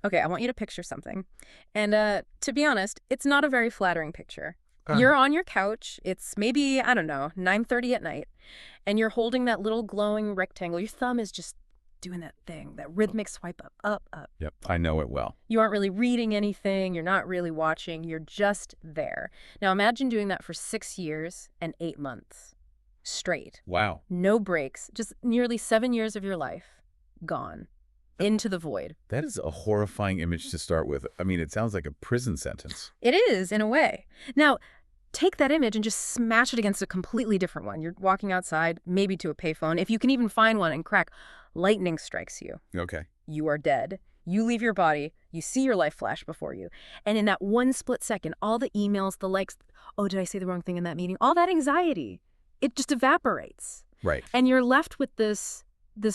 Okay, I want you to picture something. And to be honest, it's not a very flattering picture. Uh, You're on your couch. It's maybe, I don't know, 9:30 at night, and you're holding that little glowing rectangle. Your thumb is just doing that thing, that rhythmic swipe up, up, up. yep, I know it well. You aren't really reading anything. You're not really watching. You're just there. Now imagine doing that for 6 years and 8 months straight. Wow. No breaks. Just nearly 7 years of your life gone into the void. That is a horrifying image to start with. I mean, it sounds like a prison sentence. It is, in a way. Now, take that image and just smash it against a completely different one. You're walking outside, maybe to a payphone. If you can even find one, and crack, lightning strikes you. Okay. You are dead. You leave your body. You see your life flash before you. And in that one split second, all the emails, the likes, oh, did I say the wrong thing in that meeting? All that anxiety, it just evaporates. Right. And you're left with this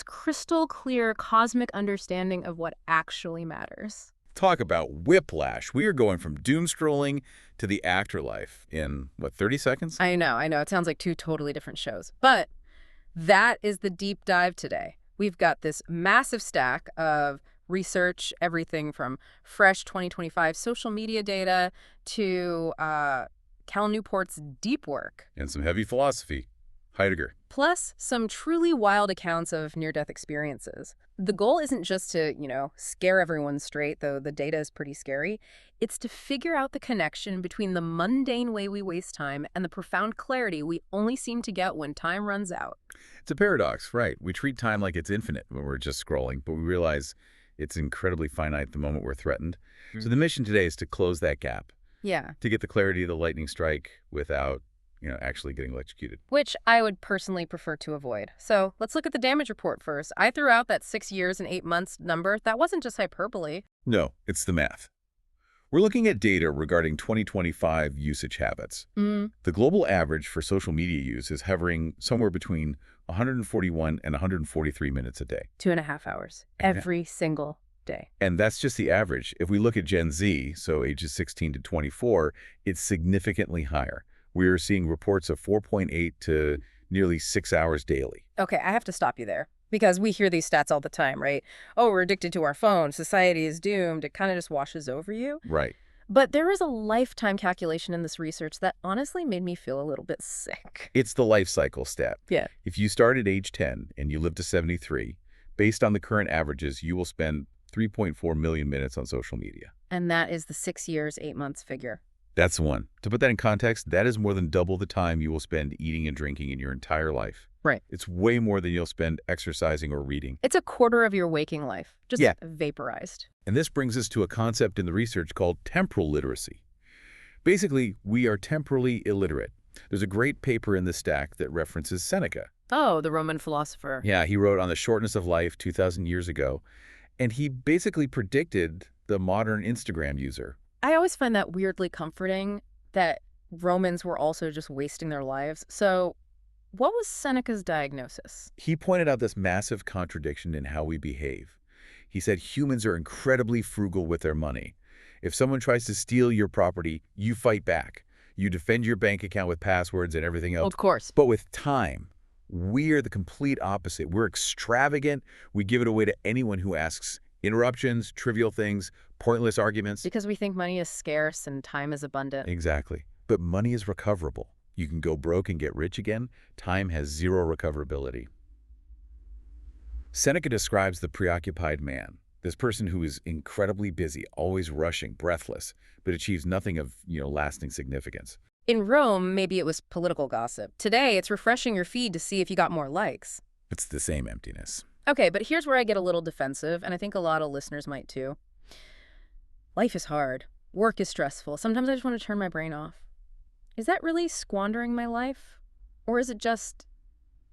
crystal clear cosmic understanding of what actually matters. Talk about whiplash. We are going from doom scrolling to the afterlife in, what, 30 seconds? I know. It sounds like two totally different shows. But that is the deep dive today. We've got this massive stack of research, everything from fresh 2025 social media data to Cal Newport's deep work. And some heavy philosophy. Heidegger. Plus some truly wild accounts of near-death experiences. The goal isn't just to, scare everyone straight, though the data is pretty scary. It's to figure out the connection between the mundane way we waste time and the profound clarity we only seem to get when time runs out. It's a paradox, right? We treat time like it's infinite when we're just scrolling, but we realize it's incredibly finite the moment we're threatened. So the mission today is to close that gap. Yeah. To get the clarity of the lightning strike without actually getting electrocuted. Which I would personally prefer to avoid. So let's look at the damage report first. I threw out that 6 years and 8 months number. That wasn't just hyperbole. No, it's the math. We're looking at data regarding 2025 usage habits. The global average for social media use is hovering somewhere between 141 and 143 minutes a day. 2.5 hours every single day. And that's just the average. If we look at Gen Z, so ages 16 to 24, it's significantly higher. We're seeing reports of 4.8 to nearly 6 hours daily. Okay, I have to stop you there because we hear these stats all the time, right? Oh, we're addicted to our phone. Society is doomed. It kind of just washes over you. Right. But there is a lifetime calculation in this research that honestly made me feel a little bit sick. It's the life cycle stat. Yeah. If you start at age 10 and you live to 73, based on the current averages, you will spend 3.4 million minutes on social media. And that is the 6 years, 8 months figure. That's the one. To put that in context, that is more than double the time you will spend eating and drinking in your entire life. Right. It's way more than you'll spend exercising or reading. It's a quarter of your waking life, just vaporized. And this brings us to a concept in the research called temporal literacy. Basically, we are temporally illiterate. There's a great paper in the stack that references Seneca. Oh, the Roman philosopher. Yeah, he wrote On the Shortness of Life 2,000 years ago, and he basically predicted the modern Instagram user. I always find that weirdly comforting that Romans were also just wasting their lives. So what was Seneca's diagnosis? He pointed out this massive contradiction in how we behave. He said humans are incredibly frugal with their money. If someone tries to steal your property, you fight back. You defend your bank account with passwords and everything else. Of course. But with time, we're the complete opposite. We're extravagant. We give it away to anyone who asks. Interruptions, trivial things, pointless arguments. Because we think money is scarce and time is abundant. Exactly. But money is recoverable. You can go broke and get rich again. Time has zero recoverability. Seneca describes the preoccupied man, this person who is incredibly busy, always rushing, breathless, but achieves nothing of, lasting significance. In Rome, maybe it was political gossip. Today, it's refreshing your feed to see if you got more likes. It's the same emptiness. Okay, but here's where I get a little defensive, and I think a lot of listeners might too. Life is hard. Work is stressful. Sometimes I just want to turn my brain off. Is that really squandering my life? Or is it just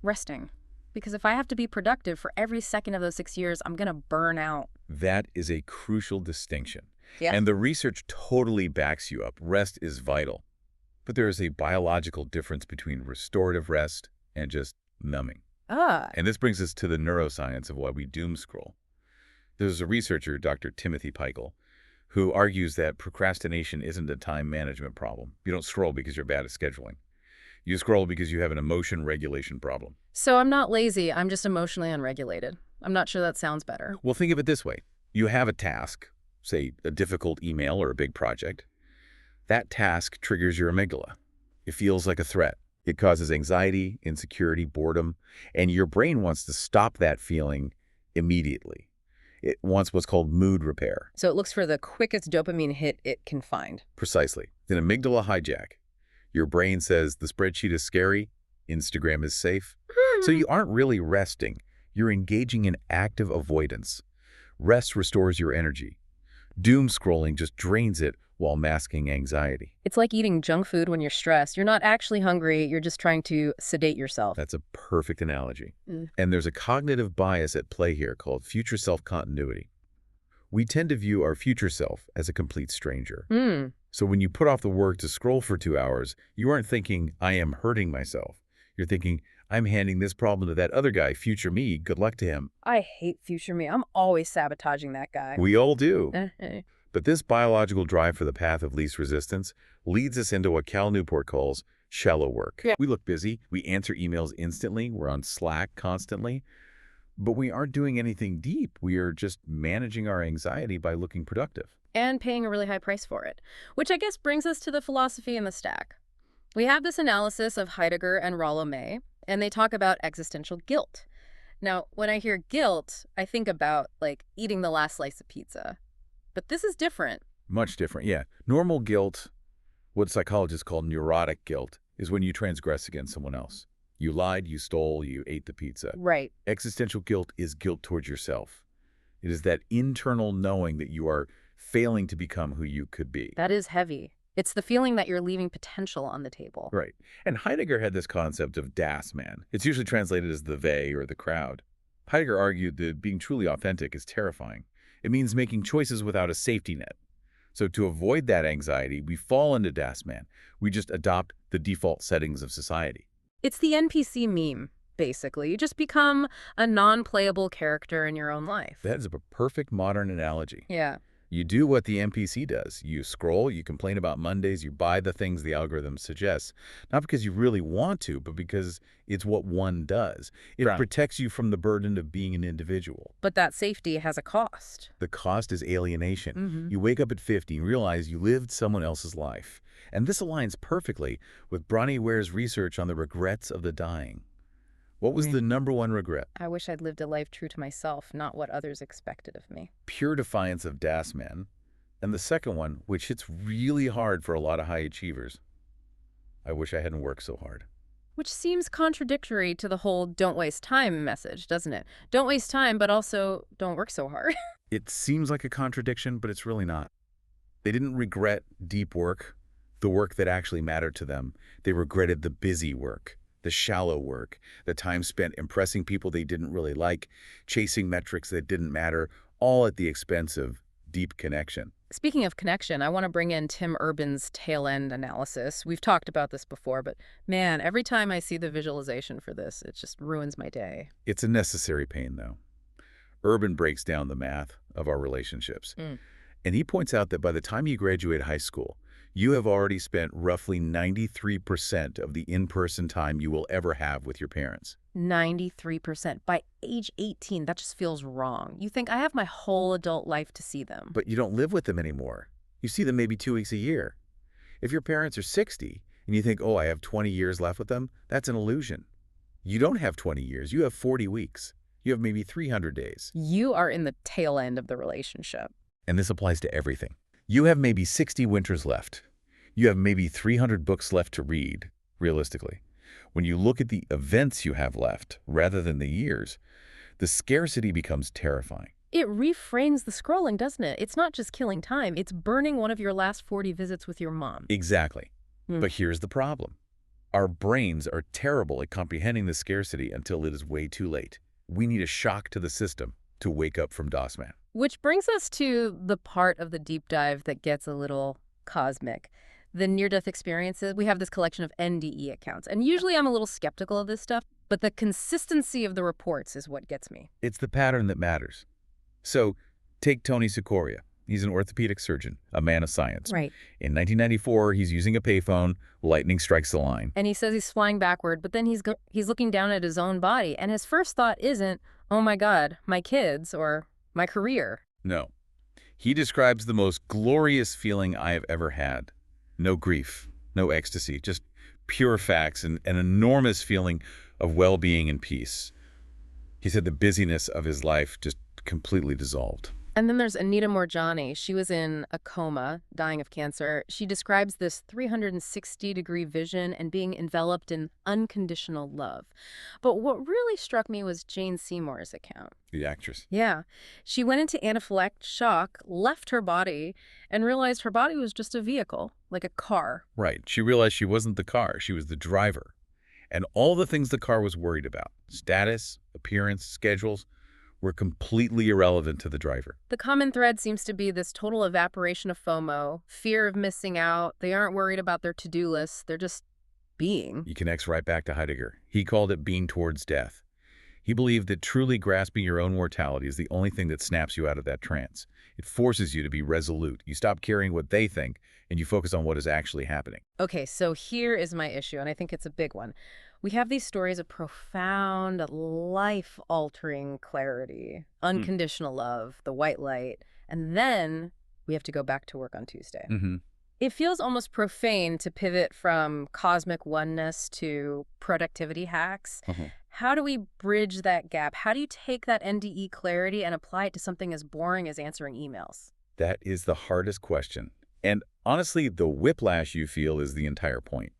resting? Because if I have to be productive for every second of those 6 years, I'm going to burn out. That is a crucial distinction. Yeah. And the research totally backs you up. Rest is vital. But there is a biological difference between restorative rest and just numbing. And this brings us to the neuroscience of why we doom scroll. There's a researcher, Dr. Timothy Peichel, who argues that procrastination isn't a time management problem. You don't scroll because you're bad at scheduling. You scroll because you have an emotion regulation problem. So I'm not lazy, I'm just emotionally unregulated. I'm not sure that sounds better. Well, think of it this way. You have a task, say a difficult email or a big project, that task triggers your amygdala. It feels like a threat. It causes anxiety, insecurity, boredom, and your brain wants to stop that feeling immediately. It wants what's called mood repair. So it looks for the quickest dopamine hit it can find. Precisely. An amygdala hijack. Your brain says the spreadsheet is scary, Instagram is safe. So you aren't really resting. You're engaging in active avoidance. Rest restores your energy. Doom scrolling just drains it while masking anxiety. It's like eating junk food when you're stressed. You're not actually hungry, you're just trying to sedate yourself. That's a perfect analogy. And there's a cognitive bias at play here called future self-continuity. We tend to view our future self as a complete stranger. So when you put off the work to scroll for 2 hours, you aren't thinking, I am hurting myself. You're thinking, I'm handing this problem to that other guy, future me, good luck to him. I hate future me. I'm always sabotaging that guy. We all do. But this biological drive for the path of least resistance leads us into what Cal Newport calls shallow work. We look busy, we answer emails instantly, we're on Slack constantly, but we aren't doing anything deep. We are just managing our anxiety by looking productive. And paying a really high price for it, which I guess brings us to the philosophy in the stack. We have this analysis of Heidegger and Rollo May, and they talk about existential guilt. Now, when I hear guilt, I think about, like, eating the last slice of pizza. But this is different. Much different, yeah. Normal guilt, what psychologists call neurotic guilt, is when you transgress against someone else. You lied, you stole, you ate the pizza. Right. Existential guilt is guilt towards yourself. It is that internal knowing that you are failing to become who you could be. That is heavy. It's the feeling that you're leaving potential on the table. Right. And Heidegger had this concept of Das Man. It's usually translated as the they or the crowd. Heidegger argued that being truly authentic is terrifying. It means making choices without a safety net. So to avoid that anxiety, we fall into Das Man. We just adopt the default settings of society. It's the NPC meme, basically. You just become a non-playable character in your own life. That is a perfect modern analogy. Yeah. You do what the NPC does. You scroll, you complain about Mondays, you buy the things the algorithm suggests. Not because you really want to, but because it's what one does. It protects you from the burden of being an individual. But that safety has a cost. The cost is alienation. You wake up at 50 and realize you lived someone else's life. And this aligns perfectly with Bronnie Ware's research on the regrets of the dying. What was the #1 regret? I wish I'd lived a life true to myself, not what others expected of me. Pure defiance of Das Man. And the second one, which hits really hard for a lot of high achievers. I wish I hadn't worked so hard. Which seems contradictory to the whole don't waste time message, doesn't it? Don't waste time, but also don't work so hard. It seems like a contradiction, but it's really not. They didn't regret deep work, the work that actually mattered to them. They regretted the busy work. The shallow work, the time spent impressing people they didn't really like, chasing metrics that didn't matter, all at the expense of deep connection. Speaking of connection, I want to bring in Tim Urban's tail end analysis. We've talked about this before, but man, every time I see the visualization for this, it just ruins my day. It's a necessary pain, though. Urban breaks down the math of our relationships. And he points out that by the time you graduate high school, you have already spent roughly 93% of the in-person time you will ever have with your parents. 93%. By age 18, that just feels wrong. You think, I have my whole adult life to see them. But you don't live with them anymore. You see them maybe 2 weeks a year. If your parents are 60 and you think, oh, I have 20 years left with them, that's an illusion. You don't have 20 years. You have 40 weeks. You have maybe 300 days. You are in the tail end of the relationship. And this applies to everything. You have maybe 60 winters left. You have maybe 300 books left to read, realistically. When you look at the events you have left, rather than the years, the scarcity becomes terrifying. It reframes the scrolling, doesn't it? It's not just killing time. It's burning one of your last 40 visits with your mom. Exactly. But here's the problem. Our brains are terrible at comprehending the scarcity until it is way too late. We need a shock to the system to wake up from Das Man. Which brings us to the part of the deep dive that gets a little cosmic. The near-death experiences. We have this collection of NDE accounts. And usually I'm a little skeptical of this stuff, but the consistency of the reports is what gets me. It's the pattern that matters. So take Tony Sikoria. He's an orthopedic surgeon, a man of science. Right. In 1994, he's using a payphone. Lightning strikes the line. And he says he's flying backward, but then he's looking down at his own body. And his first thought isn't, oh my God, my kids or my career. No. He describes the most glorious feeling I have ever had. No grief, no ecstasy, just pure facts and an enormous feeling of well-being and peace. He said the busyness of his life just completely dissolved. And then there's Anita Morjani. She was in a coma, dying of cancer. She describes this 360-degree vision and being enveloped in unconditional love. But what really struck me was Jane Seymour's account. The actress. Yeah. She went into anaphylactic shock, left her body, and realized her body was just a vehicle, like a car. Right. She realized she wasn't the car. She was the driver. And all the things the car was worried about, status, appearance, schedules, were completely irrelevant to the driver. The common thread seems to be this total evaporation of FOMO, fear of missing out. They aren't worried about their to-do lists. They're just being. He connects right back to Heidegger. He called it being towards death. He believed that truly grasping your own mortality is the only thing that snaps you out of that trance. It forces you to be resolute. You stop caring what they think, and you focus on what is actually happening. Okay, so here is my issue, and I think it's a big one. We have these stories of profound, life-altering clarity, unconditional love, the white light, and then we have to go back to work on Tuesday. It feels almost profane to pivot from cosmic oneness to productivity hacks. How do we bridge that gap? How do you take that NDE clarity and apply it to something as boring as answering emails? That is the hardest question. And honestly, the whiplash you feel is the entire point.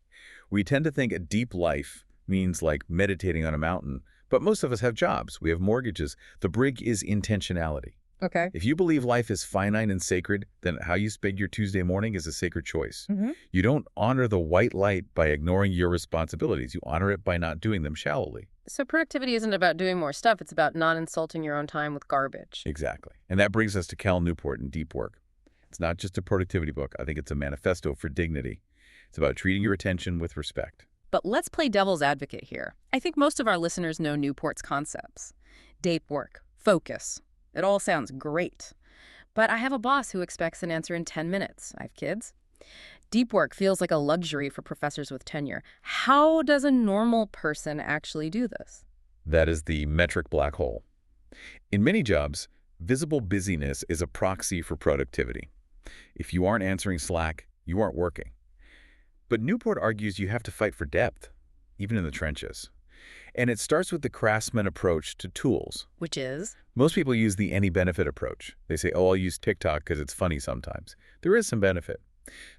We tend to think a deep life means like meditating on a mountain, but most of us have jobs. We have mortgages. The brig is intentionality. Okay. If you believe life is finite and sacred, then how you spend your Tuesday morning is a sacred choice. You don't honor the white light by ignoring your responsibilities. You honor it by not doing them shallowly. So productivity isn't about doing more stuff. It's about not insulting your own time with garbage. Exactly. And that brings us to Cal Newport and deep work. It's not just a productivity book. I think it's a manifesto for dignity. It's about treating your attention with respect. But let's play devil's advocate here. I think most of our listeners know Newport's concepts. Deep work, focus. It all sounds great. But I have a boss who expects an answer in 10 minutes. I have kids. Deep work feels like a luxury for professors with tenure. How does a normal person actually do this? That is the metric black hole. In many jobs, visible busyness is a proxy for productivity. If you aren't answering Slack, you aren't working. But Newport argues you have to fight for depth, even in the trenches. And it starts with the craftsman approach to tools. Which is? Most people use the any-benefit approach. They say, oh, I'll use TikTok because it's funny sometimes. There is some benefit.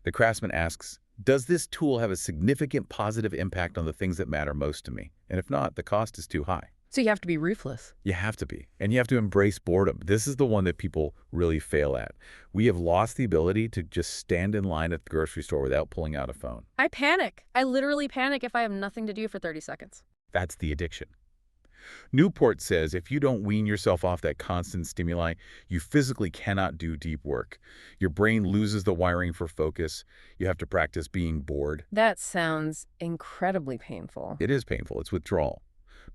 The craftsman asks, does this tool have a significant positive impact on the things that matter most to me? And if not, the cost is too high. So you have to be ruthless. You have to be. And you have to embrace boredom. This is the one that people really fail at. We have lost the ability to just stand in line at the grocery store without pulling out a phone. I panic. I literally panic if I have nothing to do for 30 seconds. That's the addiction. Newport says if you don't wean yourself off that constant stimuli, you physically cannot do deep work. Your brain loses the wiring for focus. You have to practice being bored. That sounds incredibly painful. It is painful. It's withdrawal.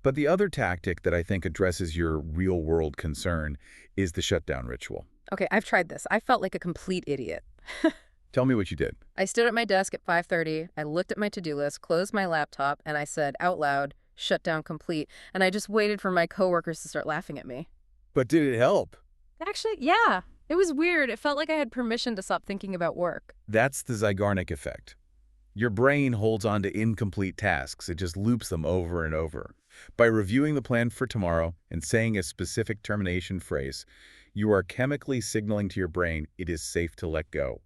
But the other tactic that I think addresses your real-world concern is the shutdown ritual. Okay, I've tried this. I felt like a complete idiot. Tell me what you did. I stood at my desk at 5:30. I looked at my to-do list, closed my laptop, and I said out loud, shutdown complete. And I just waited for my coworkers to start laughing at me. But did it help? Actually, yeah. It was weird. It felt like I had permission to stop thinking about work. That's the Zeigarnik effect. Your brain holds on to incomplete tasks. It just loops them over and over. By reviewing the plan for tomorrow and saying a specific termination phrase, you are chemically signaling to your brain it is safe to let go.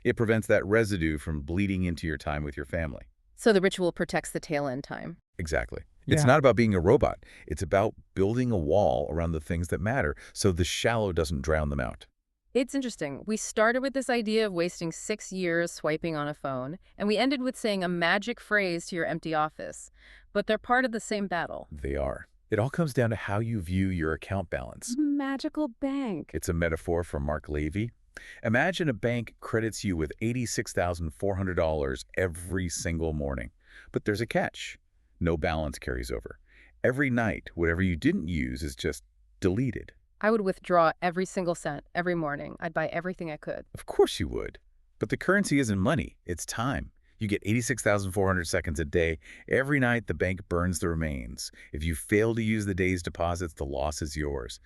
It prevents that residue from bleeding into your time with your family. So the ritual protects the tail end time. Exactly. Yeah. It's not about being a robot. It's about building a wall around the things that matter so the shallow doesn't drown them out. It's interesting. We started with this idea of wasting 6 years swiping on a phone, and we ended with saying a magic phrase to your empty office. But they're part of the same battle. They are. It all comes down to how you view your account balance. Magical bank. It's a metaphor from Mark Levy. Imagine a bank credits you with $86,400 every single morning. But there's a catch. No balance carries over. Every night, whatever you didn't use is just deleted. I would withdraw every single cent every morning. I'd buy everything I could. Of course you would. But the currency isn't money. It's time. You get 86,400 seconds a day. Every night, the bank burns the remains. If you fail to use the day's deposits, the loss is yours.